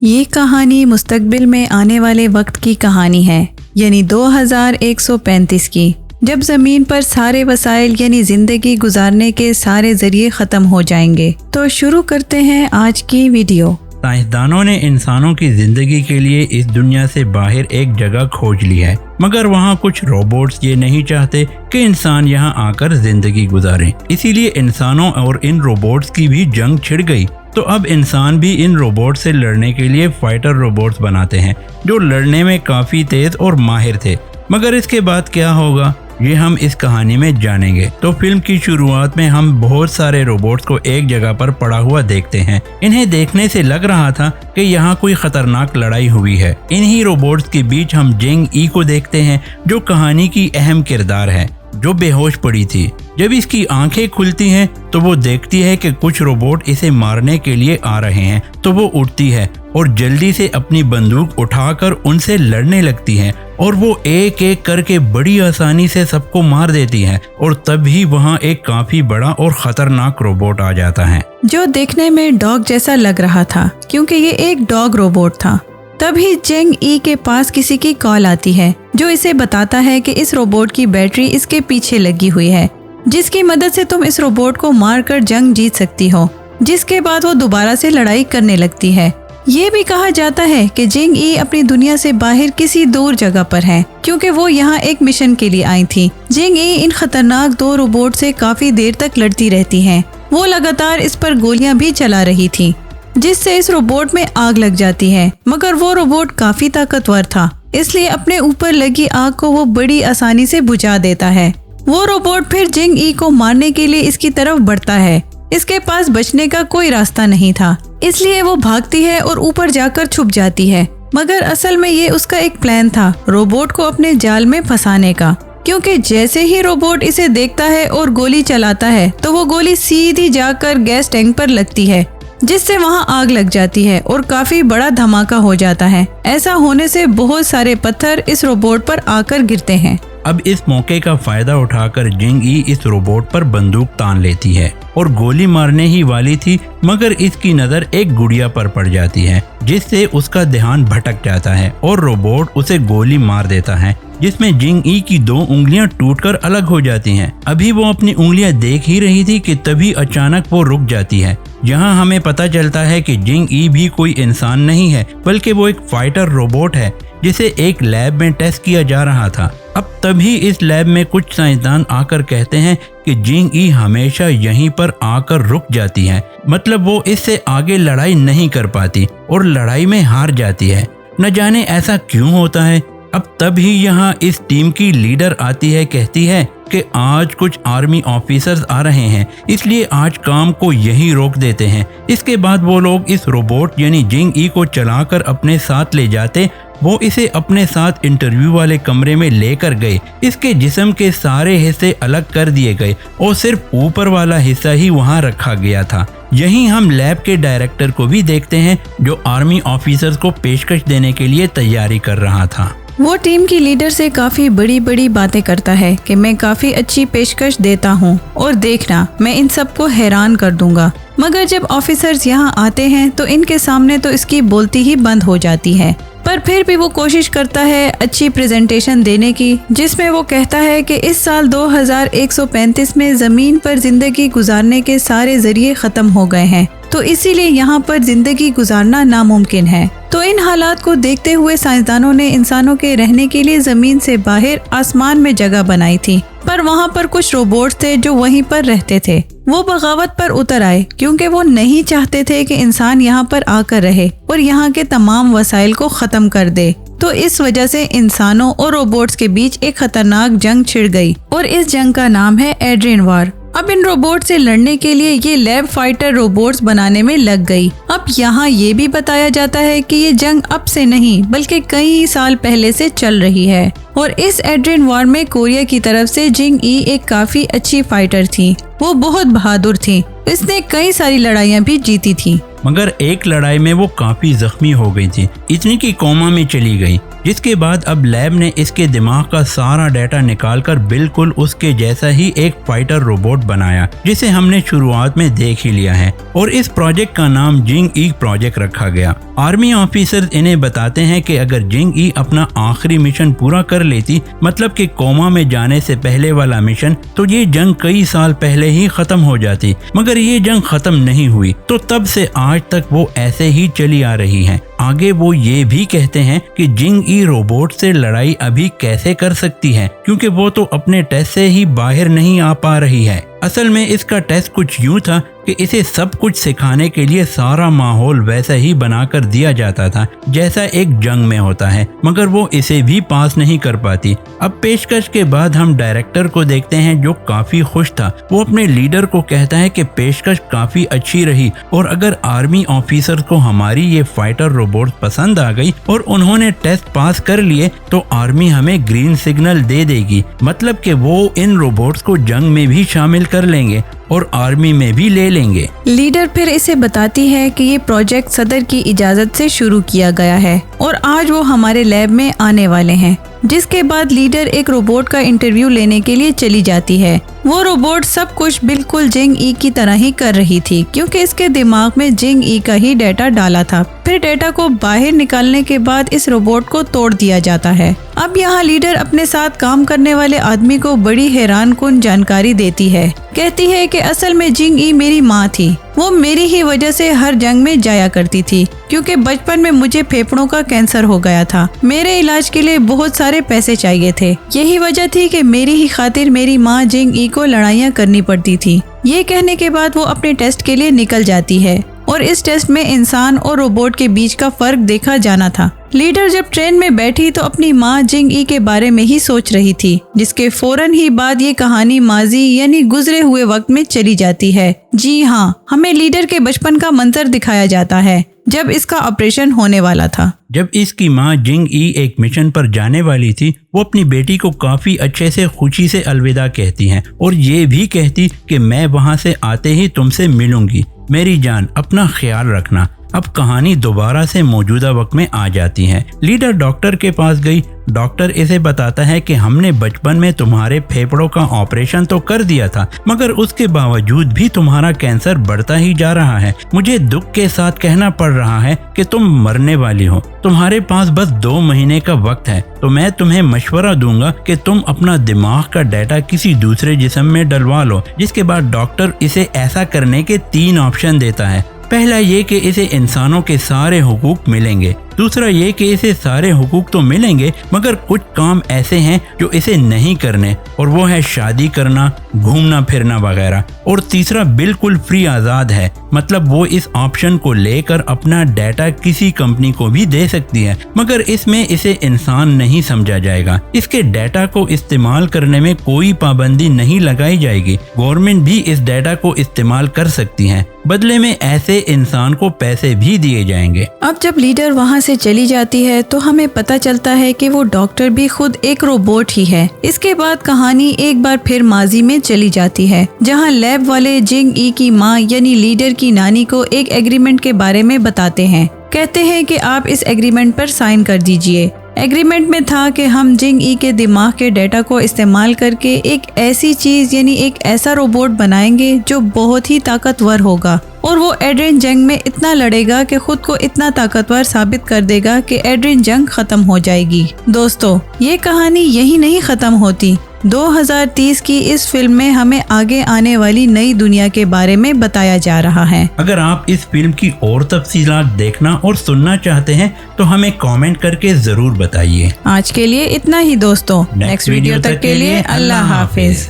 ये कहानी मुस्तकबिल में आने वाले वक्त की कहानी है, यानी 2135 की, जब ज़मीन पर सारे वसाइल यानी ज़िंदगी गुजारने के सारे ज़रिए ख़त्म हो जाएंगे। तो शुरू करते हैं आज की वीडियो। साइंसदानों ने इंसानों की जिंदगी के लिए इस दुनिया से बाहर एक जगह खोज ली है, मगर वहाँ कुछ रोबोट्स ये नहीं चाहते कि इंसान यहाँ आकर जिंदगी गुजारें। इसीलिए इंसानों और इन रोबोट्स की भी जंग छिड़ गई। तो अब इंसान भी इन रोबोट से लड़ने के लिए फाइटर रोबोट्स बनाते हैं जो लड़ने में काफ़ी तेज और माहिर थे। मगर इसके बाद क्या होगा ये हम इस कहानी में जानेंगे। तो फिल्म की शुरुआत में हम बहुत सारे रोबोट्स को एक जगह पर पड़ा हुआ देखते हैं। इन्हें देखने से लग रहा था कि यहाँ कोई खतरनाक लड़ाई हुई है। इन्हीं रोबोट्स के बीच हम जेंग ई को देखते हैं जो कहानी की अहम किरदार है, जो बेहोश पड़ी थी। जब इसकी आंखें खुलती हैं तो वो देखती है कि कुछ रोबोट इसे मारने के लिए आ रहे हैं। तो वो उठती है और जल्दी से अपनी बंदूक उठाकर उनसे लड़ने लगती है और वो एक एक करके बड़ी आसानी से सबको मार देती है। और तभी वहाँ एक काफी बड़ा और खतरनाक रोबोट आ जाता है जो देखने में डॉग जैसा लग रहा था, क्योंकि ये एक डॉग रोबोट था। तभी जेंग ई के पास किसी की कॉल आती है जो इसे बताता है कि इस रोबोट की बैटरी इसके पीछे लगी हुई है, जिसकी मदद से तुम इस रोबोट को मारकर जंग जीत सकती हो। जिसके बाद वो दोबारा से लड़ाई करने लगती है। ये भी कहा जाता है कि जेंग ई अपनी दुनिया से बाहर किसी दूर जगह पर है, क्योंकि वो यहाँ एक मिशन के लिए आई थी। जेंग ई इन खतरनाक दो रोबोट से काफी देर तक लड़ती रहती है। वो लगातार इस पर गोलियां भी चला रही थी, जिससे इस रोबोट में आग लग जाती है। मगर वो रोबोट काफी ताकतवर था, इसलिए अपने ऊपर लगी आग को वो बड़ी आसानी से बुझा देता है। वो रोबोट फिर जेंग ई को मारने के लिए इसकी तरफ बढ़ता है। इसके पास बचने का कोई रास्ता नहीं था, इसलिए वो भागती है और ऊपर जाकर छुप जाती है। मगर असल में ये उसका एक प्लान था, रोबोट को अपने जाल में फंसाने का। क्योंकि जैसे ही रोबोट इसे देखता है और गोली चलाता है तो वो गोली सीधी जाकर गैस टैंक पर लगती है, जिससे वहां आग लग जाती है और काफी बड़ा धमाका हो जाता है। ऐसा होने से बहुत सारे पत्थर इस रोबोट पर आकर गिरते हैं। अब इस मौके का फायदा उठाकर जेंग ई इस रोबोट पर बंदूक तान लेती है और गोली मारने ही वाली थी, मगर इसकी नजर एक गुड़िया पर पड़ जाती है, जिससे उसका ध्यान भटक जाता है और रोबोट उसे गोली मार देता है, जिसमें जेंग ई की 2 उंगलियां टूटकर अलग हो जाती हैं। अभी वो अपनी उंगलियां देख ही रही थी कि तभी अचानक वो रुक जाती है। यहाँ हमें पता चलता है कि जेंग ई भी कोई इंसान नहीं है, बल्कि वो एक फाइटर रोबोट है जिसे एक लैब में टेस्ट किया जा रहा था। अब तभी इस लैब में कुछ साइंसदान आकर कहते हैं कि जेंग ई हमेशा यहीं पर आकर रुक जाती है, मतलब वो इससे आगे लड़ाई नहीं कर पाती और लड़ाई में हार जाती है। न जाने ऐसा क्यों होता है। अब तभी यहाँ इस टीम की लीडर आती है, कहती है कि आज कुछ आर्मी ऑफिसर्स आ रहे हैं, इसलिए आज काम को यहीं रोक देते हैं। इसके बाद वो लोग इस रोबोट यानी जेंग ई को चलाकर अपने साथ ले जाते। वो इसे अपने साथ इंटरव्यू वाले कमरे में लेकर गए। इसके जिस्म के सारे हिस्से अलग कर दिए गए और सिर्फ ऊपर वाला हिस्सा ही वहाँ रखा गया था। यहीं हम लैब के डायरेक्टर को भी देखते हैं जो आर्मी ऑफिसर्स को पेशकश देने के लिए तैयारी कर रहा था। वो टीम की लीडर से काफी बड़ी बड़ी बातें करता है कि मैं काफी अच्छी पेशकश देता हूँ और देखना मैं इन सबको हैरान कर दूंगा। मगर जब ऑफिसर्स यहाँ आते हैं तो इनके सामने तो इसकी बोलती ही बंद हो जाती है। पर फिर भी वो कोशिश करता है अच्छी प्रेजेंटेशन देने की, जिसमें वो कहता है कि इस साल 2135 में जमीन पर जिंदगी गुजारने के सारे जरिए खत्म हो गए हैं, तो इसीलिए यहाँ पर जिंदगी गुजारना नामुमकिन है। तो इन हालात को देखते हुए साइंसदानों ने इंसानों के रहने के लिए जमीन से बाहर आसमान में जगह बनाई थी। पर वहाँ पर कुछ रोबोट्स थे जो वहीं पर रहते थे। वो बगावत पर उतर आए, क्योंकि वो नहीं चाहते थे कि इंसान यहाँ पर आकर रहे और यहाँ के तमाम वसाइल को खत्म कर दे। तो इस वजह से इंसानों और रोबोट्स के बीच एक खतरनाक जंग छिड़ गई और इस जंग का नाम है एड्रियन वॉर। अब इन रोबोट से लड़ने के लिए ये लैब फाइटर रोबोट्स बनाने में लग गई। अब यहाँ ये भी बताया जाता है कि ये जंग अब से नहीं बल्कि कई साल पहले से चल रही है। और इस एड्रियन वॉर में कोरिया की तरफ से जेंग ई एक काफी अच्छी फाइटर थी। वो बहुत बहादुर थी, इसने कई सारी लड़ाइयाँ भी जीती थी। मगर एक लड़ाई में वो काफी जख्मी हो गई थी, इतनी कि कोमा में चली गई। जिसके बाद अब लैब ने इसके दिमाग का सारा डाटा निकालकर बिल्कुल उसके जैसा ही एक फाइटर रोबोट बनाया, जिसे हमने शुरुआत में देख ही लिया है, और इस प्रोजेक्ट का नाम जिंग ई प्रोजेक्ट रखा गया। आर्मी ऑफिसर्स इन्हें बताते हैं कि अगर जिंग ई अपना आखिरी मिशन पूरा कर लेती, मतलब कि कोमा में जाने से पहले वाला मिशन, तो ये जंग कई साल पहले ही खत्म हो जाती। मगर ये जंग खत्म नहीं हुई, तो तब से आज तक वो ऐसे ही चली आ रही है। आगे वो ये भी कहते हैं कि जिंग ई रोबोट से लड़ाई अभी कैसे कर सकती है, क्योंकि वो तो अपने टेस्ट से ही बाहर नहीं आ पा रही है। असल में इसका टेस्ट कुछ यूं था कि इसे सब कुछ सिखाने के लिए सारा माहौल वैसा ही बनाकर दिया जाता था जैसा एक जंग में होता है, मगर वो इसे भी पास नहीं कर पाती। अब पेशकश के बाद हम डायरेक्टर को देखते हैं जो काफी खुश था। वो अपने लीडर को कहता है कि पेशकश काफी अच्छी रही, और अगर आर्मी ऑफिसर को हमारी ये फाइटर रोबोट पसंद आ गई और उन्होंने टेस्ट पास कर लिए, तो आर्मी हमें ग्रीन सिग्नल दे देगी, मतलब कि वो इन रोबोट्स को जंग में भी शामिल कर लेंगे और आर्मी में भी ले लेंगे। लीडर फिर इसे बताती है कि ये प्रोजेक्ट सदर की इजाजत से शुरू किया गया है और आज वो हमारे लैब में आने वाले हैं। जिसके बाद लीडर एक रोबोट का इंटरव्यू लेने के लिए चली जाती है। वो रोबोट सब कुछ बिल्कुल जिंग ई की तरह ही कर रही थी, क्योंकि इसके दिमाग में जिंग ई का ही डाटा डाला था। फिर डाटा को बाहर निकालने के बाद इस रोबोट को तोड़ दिया जाता है। अब यहाँ लीडर अपने साथ काम करने वाले आदमी को बड़ी हैरानकुन जानकारी देती है। कहती है कि असल में जिंग ई मेरी माँ थी। वो मेरी ही वजह से हर जंग में जाया करती थी, क्योंकि बचपन में मुझे फेफड़ों का कैंसर हो गया था। मेरे इलाज के लिए बहुत सारे पैसे चाहिए थे। यही वजह थी कि मेरी ही खातिर मेरी माँ जिंग ई को लड़ाइयाँ करनी पड़ती थी। ये कहने के बाद वो अपने टेस्ट के लिए निकल जाती है और इस टेस्ट में इंसान और रोबोट के बीच का फर्क देखा जाना था। लीडर जब ट्रेन में बैठी तो अपनी माँ जिंग ई के बारे में ही सोच रही थी, जिसके फौरन ही बाद ये कहानी माजी यानी गुजरे हुए वक्त में चली जाती है। जी हाँ, हमें लीडर के बचपन का मंजर दिखाया जाता है जब इसका ऑपरेशन होने वाला था। जब इसकी माँ जिंग ई एक मिशन पर जाने वाली थी, वो अपनी बेटी को काफी अच्छे से खुशी से अलविदा कहती हैं और ये भी कहती कि मैं वहाँ से आते ही तुमसे मिलूंगी, मेरी जान अपना ख्याल रखना। अब कहानी दोबारा से मौजूदा वक्त में आ जाती है। लीडर डॉक्टर के पास गई। डॉक्टर इसे बताता है कि हमने बचपन में तुम्हारे फेफड़ों का ऑपरेशन तो कर दिया था, मगर उसके बावजूद भी तुम्हारा कैंसर बढ़ता ही जा रहा है। मुझे दुख के साथ कहना पड़ रहा है कि तुम मरने वाली हो। तुम्हारे पास बस 2 महीने का वक्त है, तो मैं तुम्हें मशवरा दूंगा कि तुम अपना दिमाग का डाटा किसी दूसरे जिस्म में डलवा लो। जिसके बाद डॉक्टर इसे ऐसा करने के 3 ऑप्शन देता है। पहला ये कि इसे इंसानों के सारे हुकूक मिलेंगे। दूसरा ये कि इसे सारे हुकूक तो मिलेंगे, मगर कुछ काम ऐसे हैं जो इसे नहीं करने, और वो है शादी करना, घूमना फिरना वगैरह। और तीसरा बिल्कुल फ्री आज़ाद है, मतलब वो इस ऑप्शन को लेकर अपना डाटा किसी कंपनी को भी दे सकती है, मगर इसमें इसे इंसान नहीं समझा जाएगा। इसके डाटा को इस्तेमाल करने में कोई पाबंदी नहीं लगाई जाएगी। गवर्नमेंट भी इस डाटा को इस्तेमाल कर सकती है, बदले में ऐसे इंसान को पैसे भी दिए जाएंगे। अब जब लीडर वहाँ से चली जाती है तो हमें पता चलता है कि वो डॉक्टर भी खुद एक रोबोट ही है। इसके बाद कहानी एक बार फिर माजी में चली जाती है, जहाँ लैब वाले जिंग ई की माँ यानी लीडर की नानी को एक एग्रीमेंट के बारे में बताते हैं। कहते हैं कि आप इस एग्रीमेंट पर साइन कर दीजिए। एग्रीमेंट में था कि हम जिंग ई के दिमाग के डाटा को इस्तेमाल करके एक ऐसी चीज यानी एक ऐसा रोबोट बनाएंगे जो बहुत ही ताकतवर होगा, और वो एड्रिन जंग में इतना लड़ेगा कि खुद को इतना ताकतवर साबित कर देगा कि एड्रिन जंग खत्म हो जाएगी। दोस्तों, ये कहानी यही नहीं खत्म होती। 2030 की इस फिल्म में हमें आगे आने वाली नई दुनिया के बारे में बताया जा रहा है। अगर आप इस फिल्म की और तफसीलात देखना और सुनना चाहते हैं तो हमें कमेंट करके जरूर बताइए। आज के लिए इतना ही दोस्तों। नेक्स्ट वीडियो तक के लिए अल्लाह हाफिज।